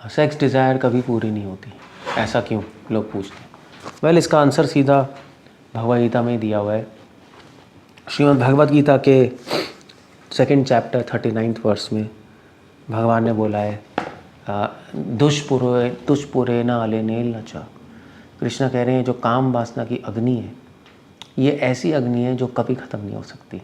Sex desire कभी पूरी नहीं होती, ऐसा क्यों लोग पूछते हैं। वेल, इसका आंसर सीधा भगवद गीता में ही दिया हुआ है। श्रीमद् भगवद गीता के 2nd चैप्टर 39th वर्स में भगवान ने बोला है दुष्पुरे न अलेनेल न च। कृष्ण कह रहे हैं जो काम वासना की अग्नि है, ये ऐसी अग्नि है जो कभी ख़त्म नहीं हो सकती।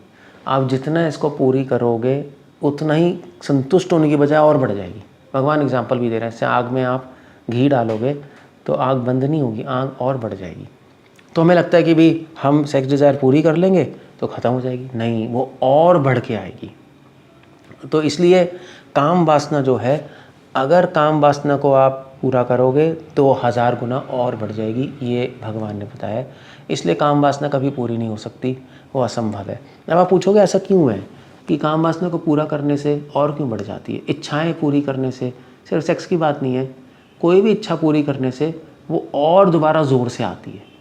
आप जितना इसको पूरी करोगे उतना ही संतुष्ट होने की बजाय और बढ़ जाएगी। भगवान एग्जाम्पल भी दे रहे हैं, जैसे आग में आप घी डालोगे तो आग बंद नहीं होगी, आग और बढ़ जाएगी। तो हमें लगता है कि भाई हम सेक्स डिज़ायर पूरी कर लेंगे तो ख़त्म हो जाएगी, नहीं, वो और बढ़ के आएगी। तो इसलिए काम वासना जो है, अगर काम वासना को आप पूरा करोगे तो 1000 गुना और बढ़ जाएगी, ये भगवान ने बताया है। इसलिए काम वासना कभी पूरी नहीं हो सकती, वो असंभव है। अब आप पूछोगे ऐसा क्यों है कि काम वासना को पूरा करने से और क्यों बढ़ जाती है। इच्छाएं पूरी करने से, सिर्फ सेक्स की बात नहीं है, कोई भी इच्छा पूरी करने से वो और दोबारा ज़ोर से आती है।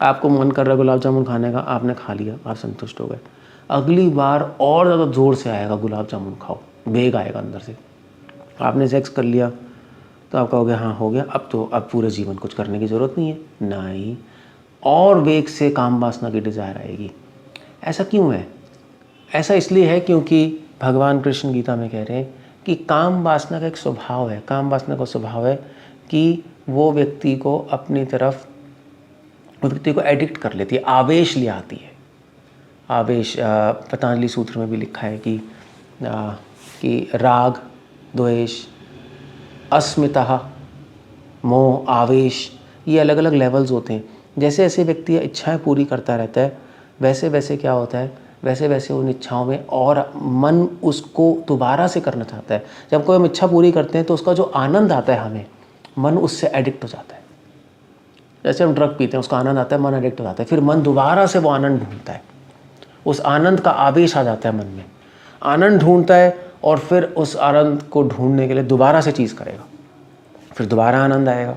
आपको मन कर रहा है गुलाब जामुन खाने का, आपने खा लिया, आप संतुष्ट हो गए, अगली बार और ज़्यादा ज़ोर से आएगा गुलाब जामुन खाओ, वेग आएगा अंदर से। आपने सेक्स कर लिया तो आप कहोगे हाँ हो गया, अब पूरे जीवन कुछ करने की ज़रूरत नहीं है, नहीं, और वेग से काम वासना की डिज़ायर आएगी। ऐसा क्यों है? ऐसा इसलिए है क्योंकि भगवान कृष्ण गीता में कह रहे हैं कि काम वासना का एक स्वभाव है, काम वासना का स्वभाव है कि वो व्यक्ति को अपनी तरफ, व्यक्ति को एडिक्ट कर लेती है, आवेश ले आती है। आवेश पतंजलि सूत्र में भी लिखा है कि राग, द्वेष, अस्मिता, मोह, आवेश, ये अलग अलग लेवल्स होते हैं। जैसे जैसे व्यक्ति इच्छाएं पूरी करता रहता है वैसे वैसे क्या होता है, वैसे वैसे उन इच्छाओं में और मन उसको दोबारा से करना चाहता है। जब कोई हम इच्छा पूरी करते हैं तो उसका जो आनंद आता है, हमें मन उससे एडिक्ट हो जाता है। जैसे हम ड्रग पीते हैं, उसका आनंद आता है, मन एडिक्ट हो जाता है, फिर मन दोबारा से वो आनंद ढूंढता है, उस आनंद का आवेश आ जाता है मन में, आनंद ढूंढता है और फिर उस आनंद को ढूंढने के लिए दोबारा से चीज़ करेगा, फिर दोबारा आनंद आएगा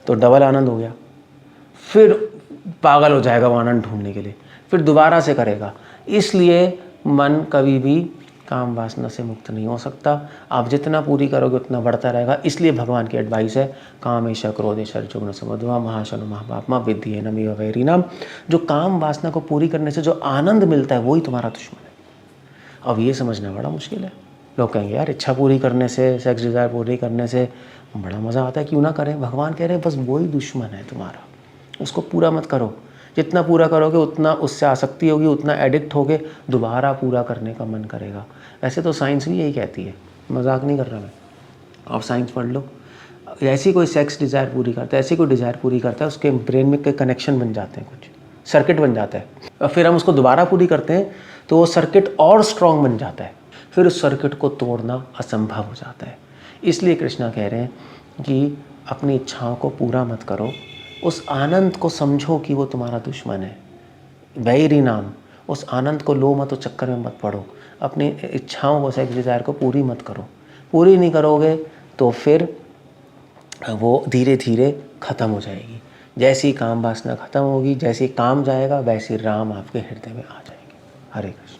तो डबल आनंद हो गया, फिर पागल हो जाएगा वो आनंद ढूंढने के लिए, फिर दोबारा से करेगा। इसलिए मन कभी भी काम वासना से मुक्त नहीं हो सकता। आप जितना पूरी करोगे उतना बढ़ता रहेगा। इसलिए भगवान की एडवाइस है कामेश क्रोधेश जुग्न समध्वा महाशनो महापापमा विद्धि नमिव वैरिणाम। जो काम वासना को पूरी करने से जो आनंद मिलता है वही तुम्हारा दुश्मन है। अब ये समझना बड़ा मुश्किल है। लोग कहेंगे यार इच्छा पूरी करने से, सेक्स डिज़ायर पूरी करने से बड़ा मज़ा आता है, क्यों ना करें। भगवान कह रहे हैं बस वही दुश्मन है तुम्हारा, उसको पूरा मत करो। जितना पूरा करोगे उतना उससे आसक्ति होगी, उतना एडिक्ट होगे, दोबारा पूरा करने का मन करेगा। ऐसे तो साइंस भी यही कहती है, मजाक नहीं कर रहा मैं, आप साइंस पढ़ लो। ऐसी कोई सेक्स डिज़ायर पूरी करता है, ऐसी कोई डिज़ायर पूरी करता है, उसके ब्रेन में कई कनेक्शन बन जाते हैं, कुछ सर्किट बन जाता है, और फिर हम उसको दोबारा पूरी करते हैं तो वो सर्किट और स्ट्रॉन्ग बन जाता है, फिर उस सर्किट को तोड़ना असंभव हो जाता है। इसलिए कृष्णा कह रहे हैं कि अपनी इच्छाओं को पूरा मत करो, उस आनंद को समझो कि वो तुम्हारा दुश्मन है, वैरी नाम। उस आनंद को लो मत, उस चक्कर में मत पड़ो। अपनी इच्छाओं को, सेक्स डिज़ायर को पूरी मत करो। पूरी नहीं करोगे तो फिर वो धीरे धीरे ख़त्म हो जाएगी। जैसी काम वासना ख़त्म होगी, जैसी काम जाएगा, वैसे राम आपके हृदय में आ जाएंगे। हरे कृष्ण।